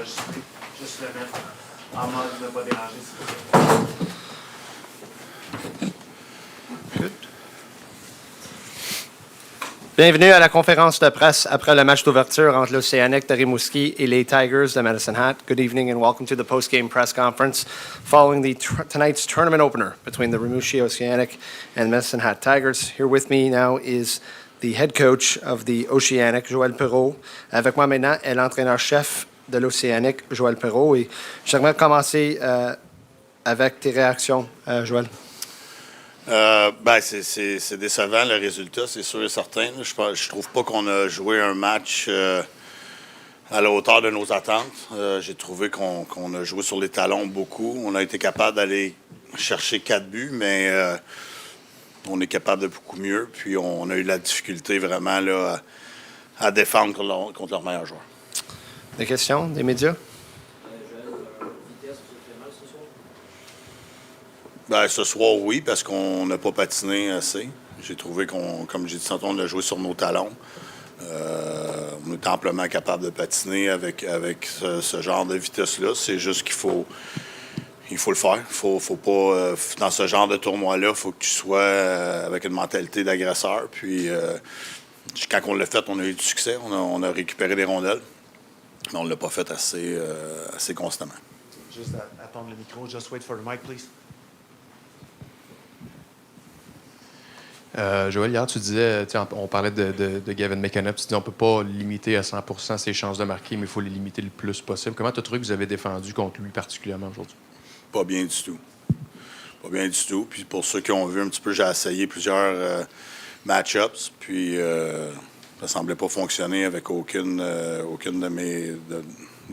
enregistrer. Juste le mettre en mode ne pas déranger, s'il vous plaît. Good. Bienvenue à la conférence de presse après le match d'ouverture entre l'Océanic de Rimouski et les Tigers de Medicine Hat. Good evening and welcome to the post-game press conference following tonight's tournament opener between the Rimouski Océanic and Medicine Hat Tigers. Here with me now is the head coach of the Oceanic, Joël Perreault. Avec moi maintenant est l'entraîneur-chef de l'Océanic, Joël Perreault. Et j'aimerais commencer avec tes réactions, Joël. C'est décevant le résultat, c'est sûr et certain. Je trouve pas qu'on a joué un match à la hauteur de nos attentes. J'ai trouvé qu'on a joué sur les talons beaucoup. On a été capable d'aller chercher 4 buts, mais on est capable de beaucoup mieux. Puis on a eu la difficulté vraiment là, à défendre contre leurs meilleurs joueurs. Des questions des médias? Ce soir, oui, parce qu'on n'a pas patiné assez. J'ai trouvé comme j'ai dit tantôt, on a joué sur nos talons. On est amplement capable de patiner avec ce genre de vitesse-là. C'est juste il faut le faire. Faut pas, dans ce genre de tournoi-là, il faut que tu sois avec une mentalité d'agresseur. Puis, quand on l'a fait, on a eu du succès. On a récupéré des rondelles, mais on ne l'a pas fait assez constamment. Juste attendre le micro. Just wait for the mic, please. Joël, hier, tu disais, on parlait de Gavin McKenna, tu dis on ne peut pas limiter à 100% ses chances de marquer, mais il faut les limiter le plus possible. Comment tu as trouvé que vous avez défendu contre lui particulièrement aujourd'hui? Pas bien du tout. Pas bien du tout. Puis pour ceux qui ont vu un petit peu, j'ai essayé plusieurs match-ups, puis ça semblait pas fonctionner avec aucune de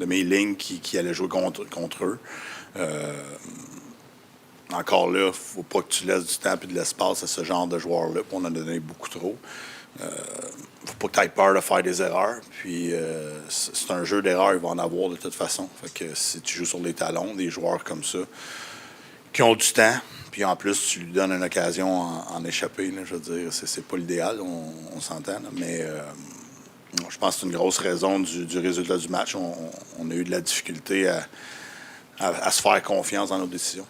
mes lignes qui allaient jouer contre eux. Encore là, il ne faut pas que tu laisses du temps et de l'espace à ce genre de joueurs-là. On en a donné beaucoup trop. Il ne faut pas que tu aies peur de faire des erreurs. Puis, c'est un jeu d'erreurs, il va en avoir de toute façon. Fait que si tu joues sur les talons, des joueurs comme ça, qui ont du temps, puis en plus, tu lui donnes une occasion en échapper, là, je veux dire, c'est pas l'idéal, on s'entend. Là, mais je pense que c'est une grosse raison du résultat du match. On a eu de la difficulté à se faire confiance dans nos décisions.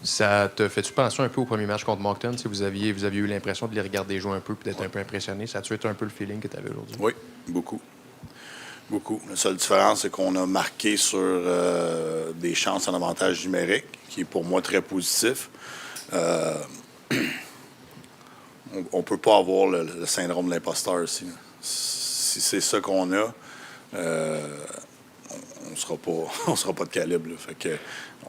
Ça te fait-tu penser un peu au premier match contre Moncton? Si vous aviez eu l'impression de les regarder jouer un peu et d'être un peu impressionné. Ça a-tu été un peu le feeling que tu avais aujourd'hui? Oui, beaucoup. Beaucoup. La seule différence, c'est qu'on a marqué sur des chances en avantage numérique, qui est pour moi très positif. On ne peut pas avoir le syndrome de l'imposteur ici. Si c'est ça qu'on a, on sera pas de calibre. Là. Fait que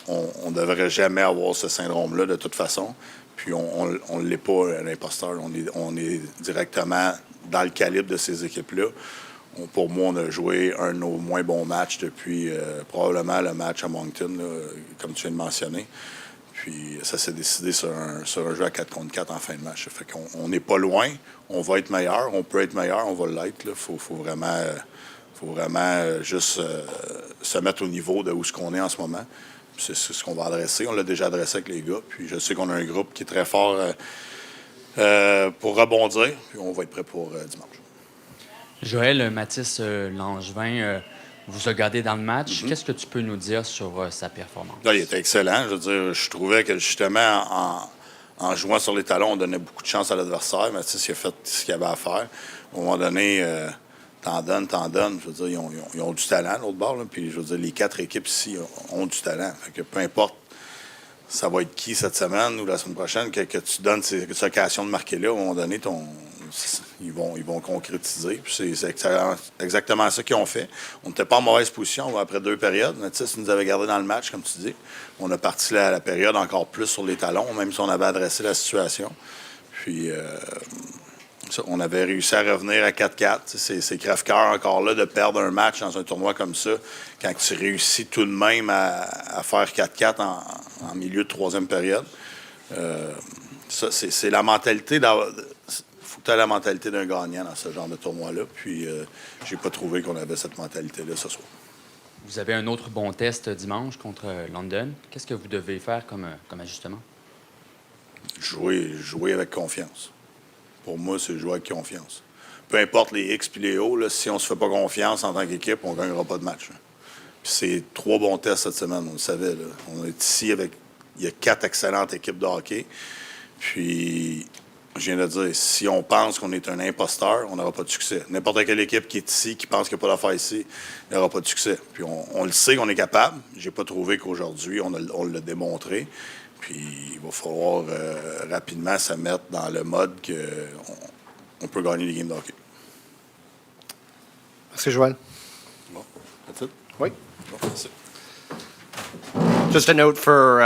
on ne devrait jamais avoir ce syndrome-là de toute façon. Puis on ne l'est pas, l'imposteur. On est directement dans le calibre de ces équipes-là. Pour moi, on a joué un de nos moins bons matchs depuis probablement le match à Moncton, là, comme tu viens de mentionner. Puis ça s'est décidé sur un jeu à 4 contre 4 en fin de match. Fait qu'on n'est pas loin. On va être meilleur. On peut être meilleur. On va l'être. Il faut vraiment juste se mettre au niveau de où ce qu'on est en ce moment. C'est ce qu'on va adresser. On l'a déjà adressé avec les gars. Puis je sais qu'on a un groupe qui est très fort pour rebondir. Puis on va être prêt pour dimanche. Joël, Mathis Langevin vous a gardé dans le match. Qu'est-ce que tu peux nous dire sur sa performance? Là, il était excellent. Je veux dire, je trouvais que justement, en jouant sur les talons, on donnait beaucoup de chance à l'adversaire. Mathis, il a fait ce qu'il avait à faire. À un moment donné, t'en donnes. Je veux dire, ils ont du talent, l'autre bord. Là. Puis, je veux dire, les 4 équipes ici ont du talent. Fait que peu importe ça va être qui cette semaine ou la semaine prochaine, que tu donnes cette occasion de marquer-là, à un moment donné, ils vont concrétiser. Puis c'est exactement ça qu'ils ont fait. On n'était pas en mauvaise position après 2 périodes. Mathis nous avait gardé dans le match, comme tu dis. On a parti la période encore plus sur les talons, même si on avait adressé la situation. Puis... on avait réussi à revenir à 4-4. C'est crève-cœur encore là de perdre un match dans un tournoi comme ça, quand tu réussis tout de même à faire 4-4 en milieu de 3e période. Ça, c'est la mentalité. Il faut que tu aies la mentalité d'un gagnant dans ce genre de tournoi-là. Puis, j'ai pas trouvé qu'on avait cette mentalité-là ce soir. Vous avez un autre bon test dimanche contre London. Qu'est-ce que vous devez faire comme ajustement? Jouer avec confiance. Pour moi, c'est jouer avec confiance. Peu importe les X et les O, là, si on ne se fait pas confiance en tant qu'équipe, on ne gagnera pas de match. Là. Puis c'est 3 bons tests cette semaine, on le savait. Là. On est ici avec... Il y a 4 excellentes équipes de hockey. Puis, je viens de dire, si on pense qu'on est un imposteur, on n'aura pas de succès. N'importe quelle équipe qui est ici, qui pense qu'il n'y a pas d'affaire ici, il n'aura pas de succès. Puis on le sait qu'on est capable. J'ai pas trouvé qu'aujourd'hui, on l'a démontré. Puis il va falloir rapidement se mettre dans le mode qu'on peut gagner les games de hockey. Merci, Joël. Bon, that's it? Oui. Bon, merci. Just a note for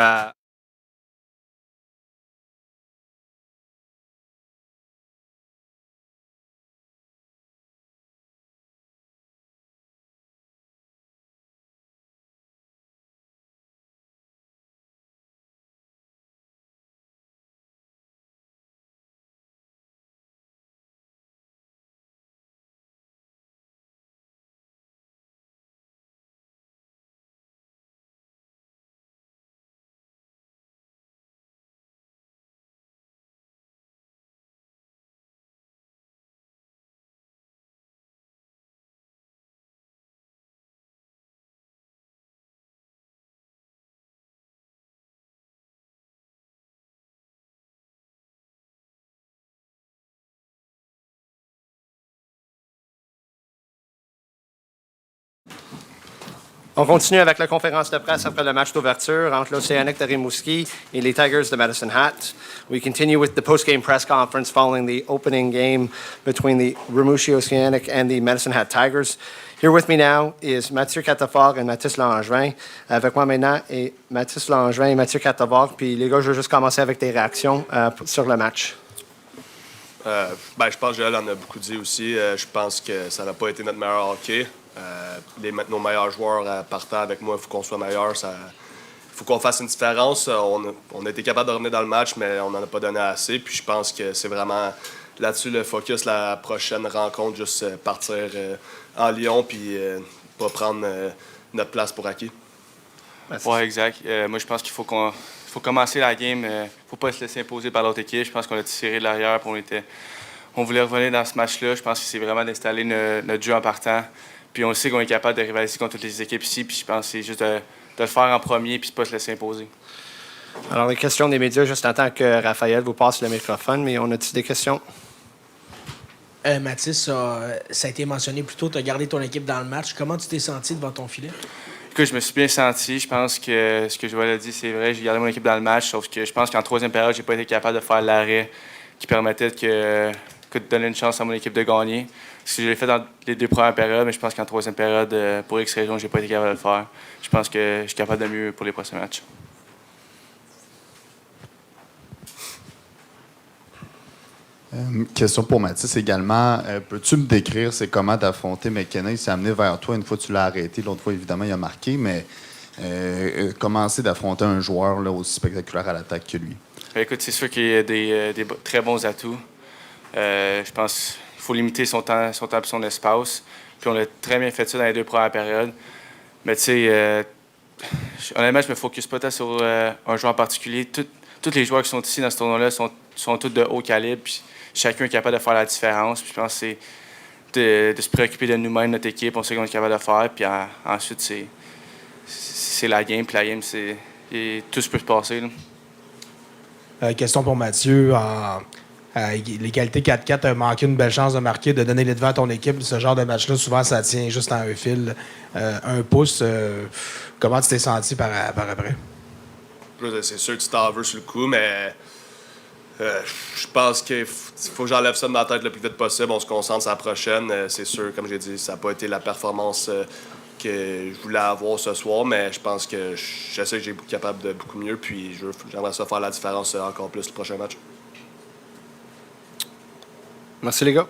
On continue avec la conférence de presse après le match d'ouverture entre l'Océanic de Rimouski et les Tigers de Medicine Hat. We continue with the post-game press conference following the opening game between the Rimouski Océanic and the Medicine Hat Tigers. Here with me now is Mathieu Catafort et Mathis Langevin. Avec moi maintenant est Mathis Langevin et Mathieu Catafort. Puis les gars, je veux juste commencer avec tes réactions sur le match. Je pense que Joël en a beaucoup dit aussi. Je pense que ça n'a pas été notre meilleur hockey. Nos meilleurs joueurs partant avec moi, il faut qu'on soit meilleurs. Il faut qu'on fasse une différence. On a été capable de revenir dans le match, mais on n'en a pas donné assez. Puis je pense que c'est vraiment là-dessus le focus, la prochaine rencontre, juste partir en Lyon puis pas prendre notre place pour acquis. Oui, exact. Moi, je pense qu'il faut commencer la game. Il ne faut pas se laisser imposer par l'autre équipe. Je pense qu'on a tiré de l'arrière. On voulait revenir dans ce match-là. Je pense que c'est vraiment d'installer notre jeu en partant. Puis on sait qu'on est capable de rivaliser contre toutes les équipes ici. Puis je pense que c'est juste de le faire en premier puis de ne pas se laisser imposer. Alors, les questions des médias, juste en tant que Raphaël vous passe le microphone, mais on a-t-il des questions? Mathis, ça a été mentionné plus tôt, tu as gardé ton équipe dans le match. Comment tu t'es senti devant ton filet? Écoute, je me suis bien senti. Je pense que ce que Joël a dit, c'est vrai. J'ai gardé mon équipe dans le match, sauf que je pense qu'en troisième période, j'ai pas été capable de faire l'arrêt qui permettait de donner une chance à mon équipe de gagner. Ce que je l'ai fait dans les 2 premières périodes, mais je pense qu'en troisième période, pour X raisons, j'ai pas été capable de le faire. Je pense que je suis capable de mieux pour les prochains matchs. Question pour Mathis également. Peux-tu me décrire c'est comment d'affronter McKenna? Il s'est amené vers toi. Une fois, tu l'as arrêté. L'autre fois, évidemment, il a marqué. Mais commencer d'affronter un joueur là, aussi spectaculaire à l'attaque que lui? Écoute, c'est sûr qu'il y a des très bons atouts. Je pense qu'il faut limiter son temps et son espace. Puis on a très bien fait ça dans les 2 premières périodes. Mais tu sais, honnêtement, je me focus pas tant sur un joueur en particulier. Tous les joueurs qui sont ici dans ce tournoi-là sont tous de haut calibre. Puis chacun est capable de faire la différence. Puis je pense que c'est de se préoccuper de nous-mêmes, notre équipe. On sait qu'on est capable de le faire. Puis ensuite, c'est la game. Puis la game, tout se peut se passer. Là. Question pour Mathieu. L'égalité 4-4 a manqué une belle chance de marquer, de donner les devants à ton équipe. Ce genre de match-là, souvent, ça tient juste en un fil, un pouce. Comment tu t'es senti par après? C'est sûr que tu t'en veux sur le coup, mais je pense qu'il faut que j'enlève ça de ma tête le plus vite possible. On se concentre sur la prochaine. C'est sûr, comme j'ai dit, ça n'a pas été la performance que je voulais avoir ce soir, mais je pense que je sais que j'ai été capable de beaucoup mieux, puis j'aimerais ça faire la différence encore plus le prochain match. Merci les gars.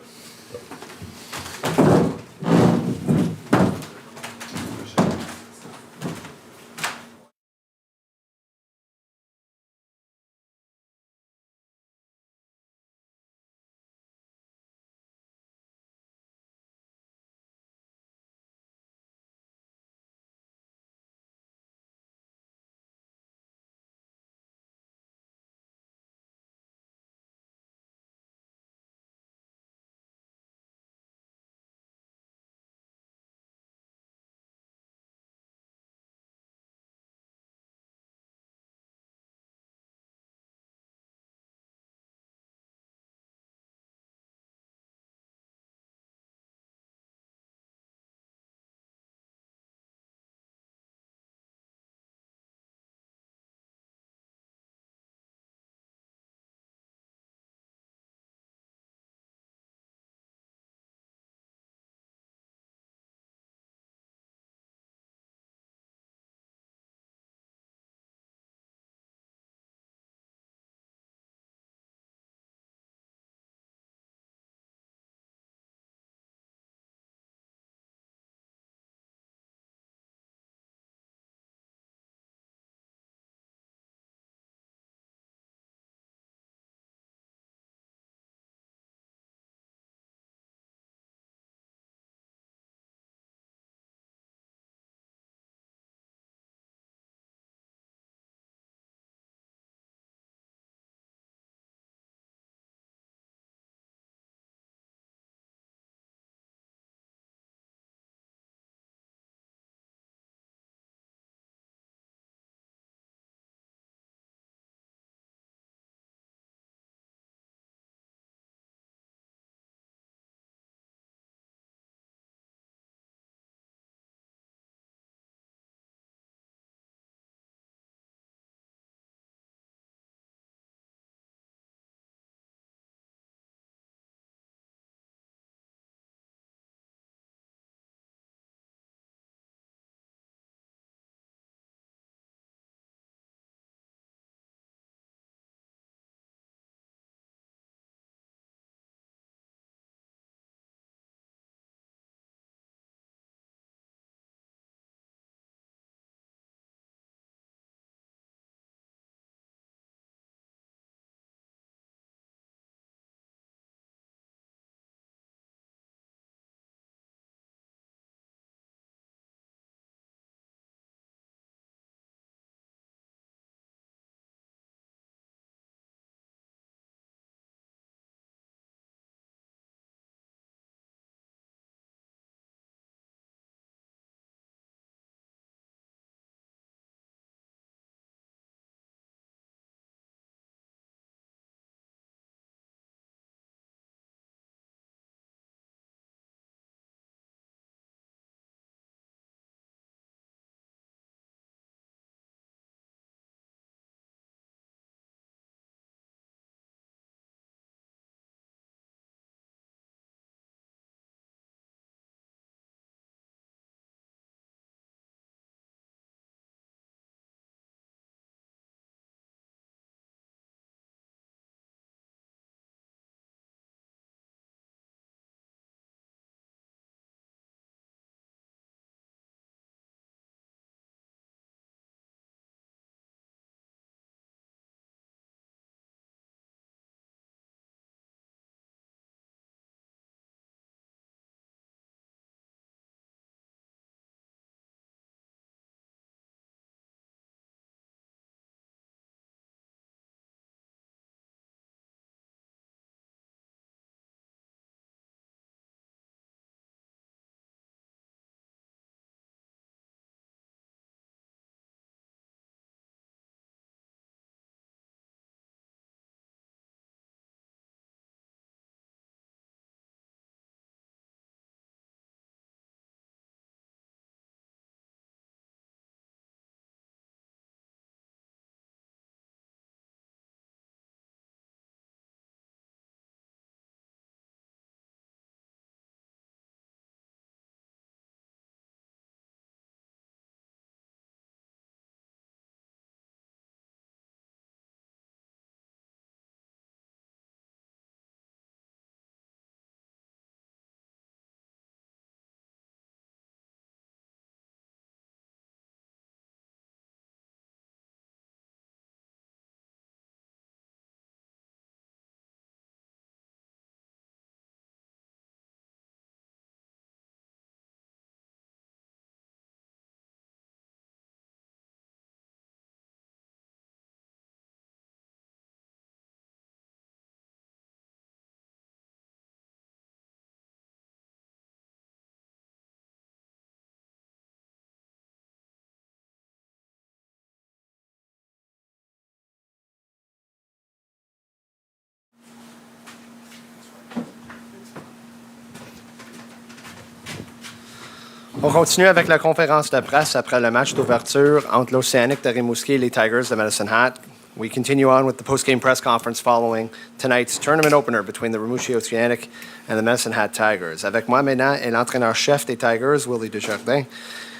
On continue avec la conférence de presse après le match d'ouverture entre l'Océanic de Rimouski et les Tigers de Medicine Hat. We continue on with the post-game press conference following tonight's tournament opener between the Rimouski Océanic and the Medicine Hat Tigers. Avec moi maintenant est l'entraîneur-chef des Tigers, Willie Desjardins.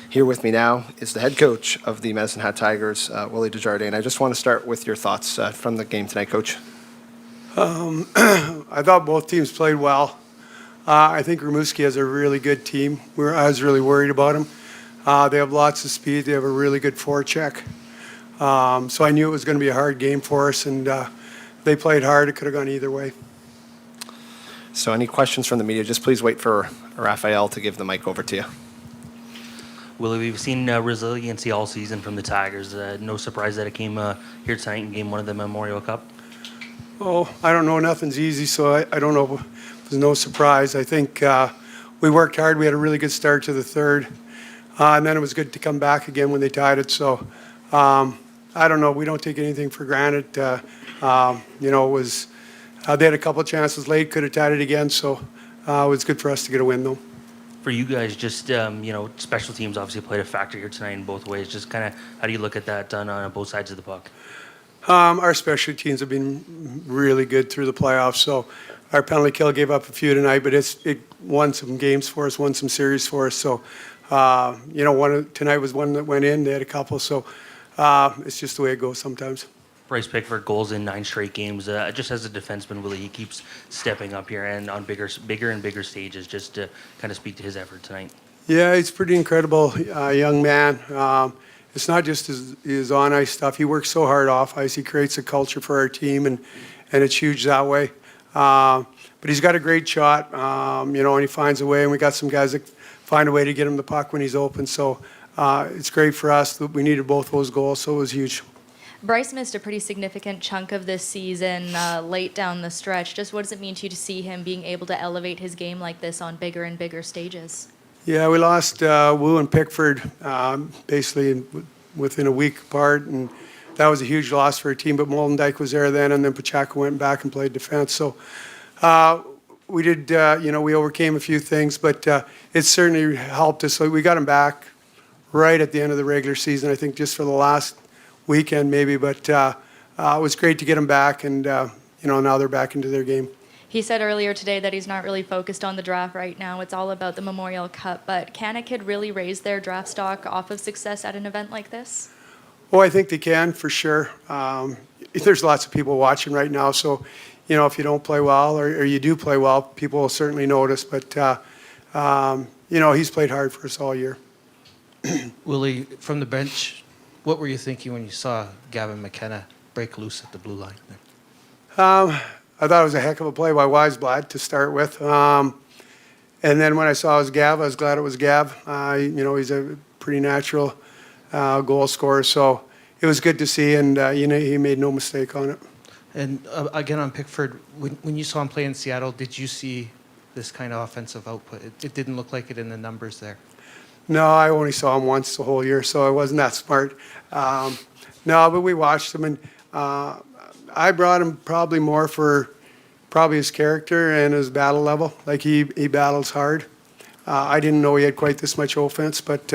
Here with me now is the head coach of the Medicine Hat Tigers, Willie Desjardins. I just want to start with your thoughts from the game tonight, Coach. I thought both teams played well. I think Rimouski has a really good team. I was really worried about them. They have lots of speed. They have a really good forecheck. So I knew it was going to be a hard game for us, and they played hard. It could have gone either way. So any questions from the media, just please wait for Raphael to give the mic over to you. Willie, we've seen resiliency all season from the Tigers. No surprise that it came here tonight in Game 1 of the Memorial Cup. Oh, I don't know. Nothing's easy, so I don't know. There's no surprise. I think we worked hard. We had a really good start to the third, and then it was good to come back again when they tied it. So I don't know. We don't take anything for granted. It was they had a couple of chances late, could have tied it again. So it was good for us to get a win, though. For you guys, just special teams obviously played a factor here tonight in both ways. Just kind of how do you look at that done on both sides of the puck? Our special teams have been really good through the playoffs. So our penalty kill gave up a few tonight, but it won some games for us, won some series for us. So tonight was one that went in. They had a couple. So it's just the way it goes sometimes. Bryce Pickford goals in 9 straight games. Just as a defenseman, Willie, he keeps stepping up here and on bigger and bigger stages. Just to kind of speak to his effort tonight. Yeah, he's a pretty incredible young man. It's not just his on-ice stuff. He works so hard off-ice. He creates a culture for our team, and it's huge that way. But he's got a great shot, and he finds a way. And we got some guys that find a way to get him the puck when he's open. So it's great for us. We needed both those goals, so it was huge. Bryce missed a pretty significant chunk of this season late down the stretch. Just what does it mean to you to see him being able to elevate his game like this on bigger and bigger stages? Yeah, we lost Wu and Pickford basically within a week apart, and that was a huge loss for our team. But Moldendijk was there then, and then Pacheco went back and played defense. So we did, we overcame a few things, but it certainly helped us. So we got him back right at the end of the regular season, I think just for the last weekend maybe. But it was great to get him back, and now they're back into their game. He said earlier today that he's not really focused on the draft right now. It's all about the Memorial Cup. But can a kid really raise their draft stock off of success at an event like this? Oh, I think they can, for sure. There's lots of people watching right now. So, if you don't play well or you do play well, people will certainly notice. But, he's played hard for us all year. Willie, from the bench, what were you thinking when you saw Gavin McKenna break loose at the blue line? I thought it was a heck of a play by Weisblad to start with. And then when I saw it was Gav, I was glad it was Gav. He's a pretty natural goal scorer. So it was good to see, and he made no mistake on it. And again on Pickford, when you saw him play in Seattle, did you see this kind of offensive output? It didn't look like it in the numbers there. No, I only saw him once the whole year, so I wasn't that smart. But we watched him, and I brought him probably more for his character and his battle level. Like he battles hard. I didn't know he had quite this much offense, but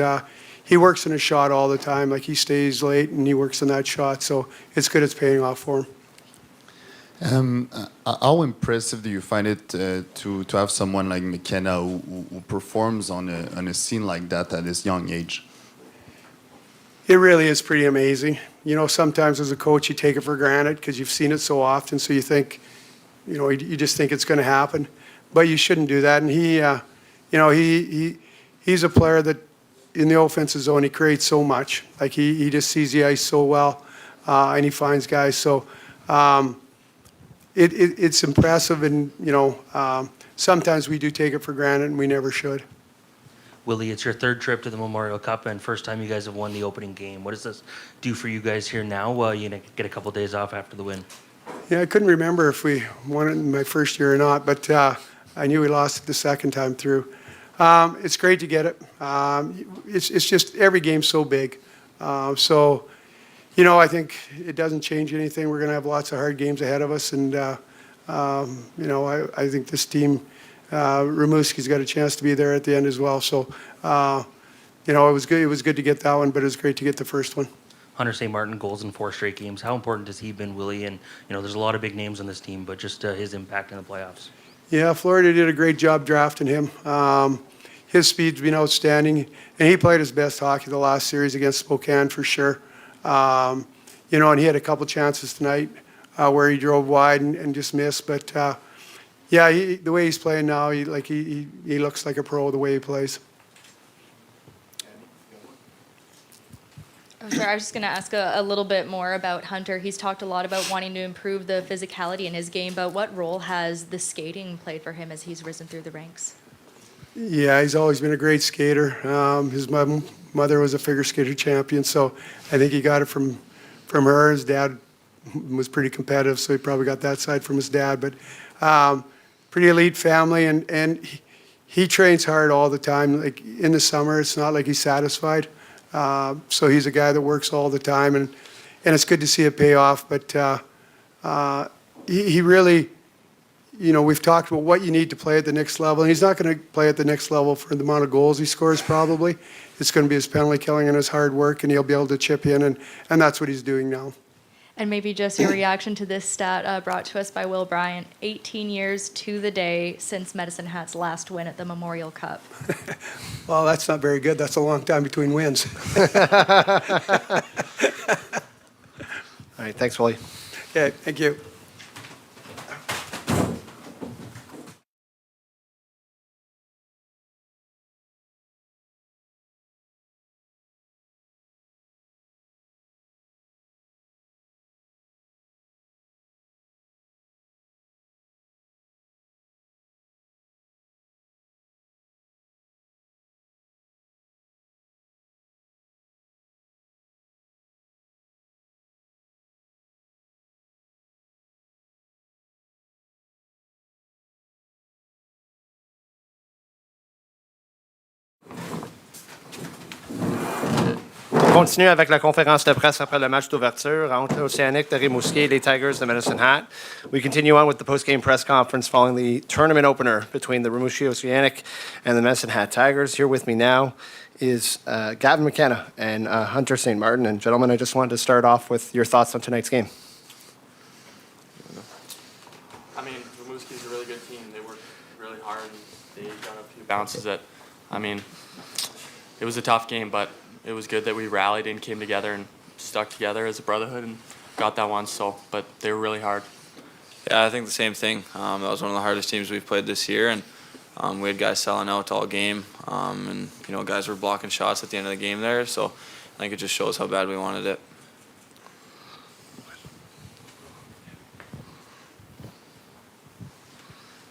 he works in his shot all the time. Like he stays late and he works in that shot, so it's good. It's paying off for him. How impressive do you find it to have someone like McKenna who performs on a scene like that at this young age? It really is pretty amazing. Sometimes as a coach you take it for granted because you've seen it so often, so you think, you just think it's going to happen. But you shouldn't do that. And he's a player that in the offensive zone he creates so much. Like he just sees the ice so well, and he finds guys. So it's impressive, and sometimes we do take it for granted, and we never should. Willie, it's your third trip to the Memorial Cup and first time you guys have won the opening game. What does this do for you guys here now? You get a couple of days off after the win. Yeah, I couldn't remember if we won it in my first year or not, but I knew we lost it the second time through. It's great to get it. It's just every game's so big. So I think it doesn't change anything. We're going to have lots of hard games ahead of us, and I think this team Rimouski's got a chance to be there at the end as well. So, it was good. It was good to get that one, but it was great to get the first one. Hunter St. Martin goals in 4 straight games. How important has he been, Willie? And there's a lot of big names on this team, but just his impact in the playoffs. Yeah, Florida did a great job drafting him. His speed's been outstanding, and he played his best hockey the last series against Spokane for sure. And he had a couple chances tonight where he drove wide and just missed. But the way he's playing now, he looks like a pro the way he plays. I'm sorry, I was just going to ask a little bit more about Hunter. He's talked a lot about wanting to improve the physicality in his game, but what role has the skating played for him as he's risen through the ranks? Yeah, he's always been a great skater. His mother was a figure skater champion, so I think he got it from her. His dad was pretty competitive, so he probably got that side from his dad. But pretty elite family, and he trains hard all the time. Like in the summer, it's not like he's satisfied. So he's a guy that works all the time, and it's good to see it pay off. But he really, we've talked about what you need to play at the next level, and he's not going to play at the next level for the amount of goals he scores probably. It's going to be his penalty killing and his hard work, and he'll be able to chip in, and that's what he's doing now. And maybe just your reaction to this stat brought to us by Will Bryant. 18 years to the day since Medicine Hat's last win at the Memorial Cup. Well, that's not very good. That's a long time between wins. All right, thanks, Willie. Okay, thank you. On continue avec la conférence de presse après le match d'ouverture entre l'Océanic de Rimouski et les Tigers de Medicine Hat. We continue on with the post-game press conference following the tournament opener between the Rimouski Océanic and the Medicine Hat Tigers. Here with me now is Gavin McKenna and Hunter St. Martin. And gentlemen, I just wanted to start off with your thoughts on tonight's game. I mean, Rimouski's a really good team. They worked really hard, and they got a few bounces that, it was a tough game, but it was good that we rallied and came together and stuck together as a brotherhood and got that one. But they were really hard. Yeah, I think the same thing. That was one of the hardest teams we've played this year, and we had guys selling out all game, and guys were blocking shots at the end of the game there. So I think it just shows how bad we wanted it.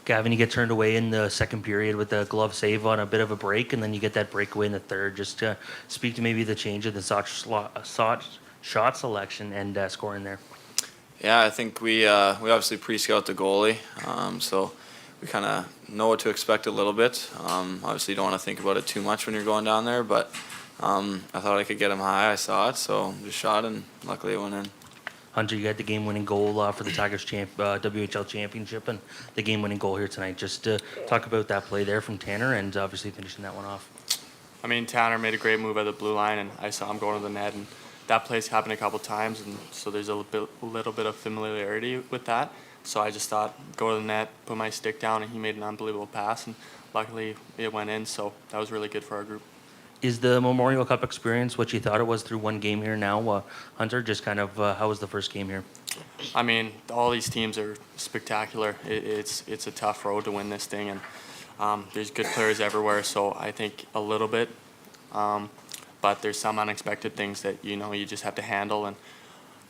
Gavin, you get turned away in the second period with the glove save on a bit of a break, and then you get that breakaway in the third. Just to speak to maybe the change of the shot selection and scoring there. Yeah, I think we obviously pre-scout the goalie, so we kind of know what to expect a little bit. Obviously, you don't want to think about it too much when you're going down there, but I thought I could get him high. I saw it, so just shot, and luckily it went in. Hunter, you got the game-winning goal for the Tigers WHL Championship and the game-winning goal here tonight. Just talk about that play there from Tanner and obviously finishing that one off. I mean, Tanner made a great move at the blue line, and I saw him going to the net, and that play's happened a couple times, and so there's a little bit of familiarity with that. So I just thought, go to the net, put my stick down, and he made an unbelievable pass, and luckily it went in, so that was really good for our group. Is the Memorial Cup experience what you thought it was through one game here now, Hunter? Just kind of how was the first game here? I mean, all these teams are spectacular. It's a tough road to win this thing, and there's good players everywhere. So I think a little bit, but there's some unexpected things that you just have to handle and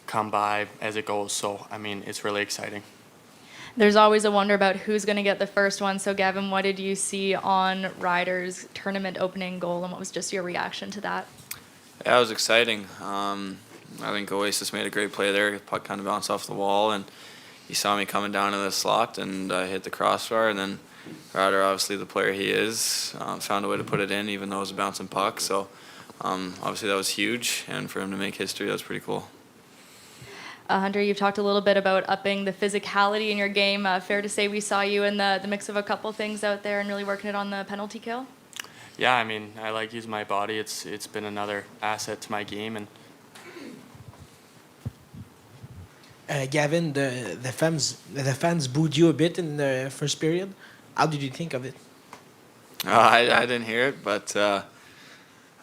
come by as it goes. So I mean, it's really exciting. There's always a wonder about who's going to get the first one. So, Gavin, what did you see on Ryder's tournament opening goal, and what was just your reaction to that? Yeah, it was exciting. I think Oasis made a great play there. The puck kind of bounced off the wall, and he saw me coming down to the slot, and I hit the crossbar. And then Ryder, obviously the player he is, found a way to put it in, even though it was a bouncing puck. So, obviously that was huge, and for him to make history, that was pretty cool. Hunter, you've talked a little bit about upping the physicality in your game. Fair to say we saw you in the mix of a couple things out there and really working it on the penalty kill? Yeah, I mean, I like using my body. It's been another asset to my game, and Gavin, the fans booed you a bit in the first period. How did you think of it? I didn't hear it, but I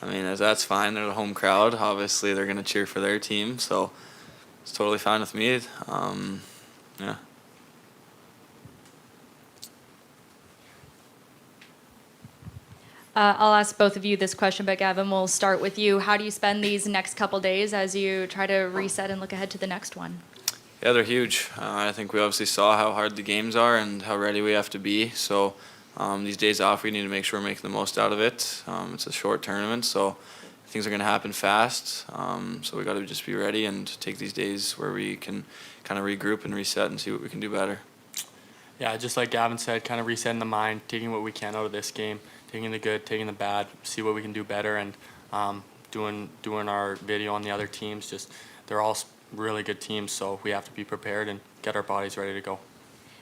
mean, that's fine. They're the home crowd. Obviously, they're going to cheer for their team, so it's totally fine with me. Yeah. I'll ask both of you this question, but Gavin, we'll start with you. How do you spend these next couple days as you try to reset and look ahead to the next one? Yeah, they're huge. I think we obviously saw how hard the games are and how ready we have to be. So these days off, we need to make sure we're making the most out of it. It's a short tournament, so things are going to happen fast. So we got to just be ready and take these days where we can kind of regroup and reset and see what we can do better. yeah, just like Gavin said, kind of resetting the mind, taking what we can out of this game, taking the good, taking the bad, see what we can do better, and doing our video on the other teams. Just they're all really good teams, so we have to be prepared and get our bodies ready to go.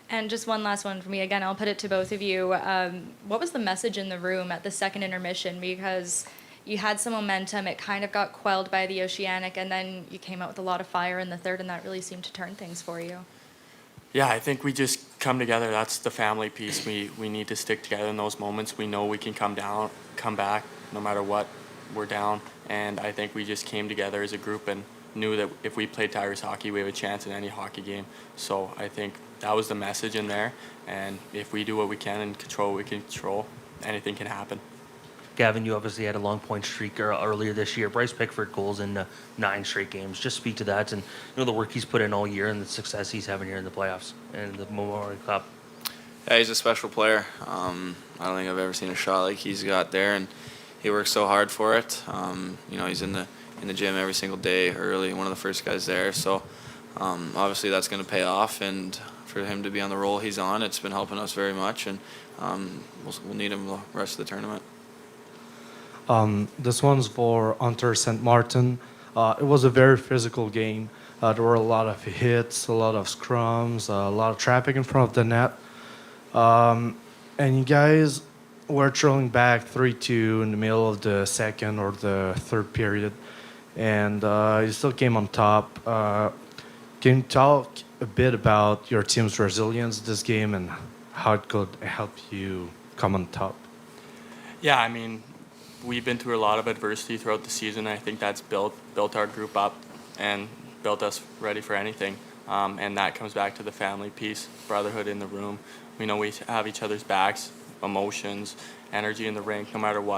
And just one last one for me. Again, I'll put it to both of you. What was the message in the room at the second intermission? Because you had some momentum. It kind of got quelled by the Oceanic, and then you came out with a lot of fire in the third, and that really seemed to turn things for you. Yeah, I think we just come together. That's the family piece. We need to stick together in those moments. We know we can come back, no matter what, we're down. And I think we just came together as a group and knew that if we played Tigers hockey, we have a chance in any hockey game. So I think that was the message in there. And if we do what we can and control what we can control, anything can happen. Gavin, you obviously had a long point streak earlier this year. Bryce Pickford goals in 9 straight games. Just speak to that and the work he's put in all year and the success he's having here in the playoffs and the Memorial Cup. Yeah, he's a special player. I don't think I've ever seen a shot like he's got there, and he works so hard for it. He's in the gym every single day early, one of the first guys there. So obviously that's going to pay off, and for him to be on the role he's on, it's been helping us very much, and we'll need him the rest of the tournament. This one's for Hunter St. Martin. It was a very physical game. There were a lot of hits, a lot of scrums, a lot of traffic in front of the net. And you guys were trailing back 3-2 in the middle of the second or the third period. And you still came on top. Can you talk a bit about your team's resilience this game and how it could help you come on top? Yeah, I mean, we've been through a lot of adversity throughout the season. I think that's built our group up and built us ready for anything. And that comes back to the family piece, brotherhood in the room. We know we have each other's backs, emotions, energy in the rink, no matter what.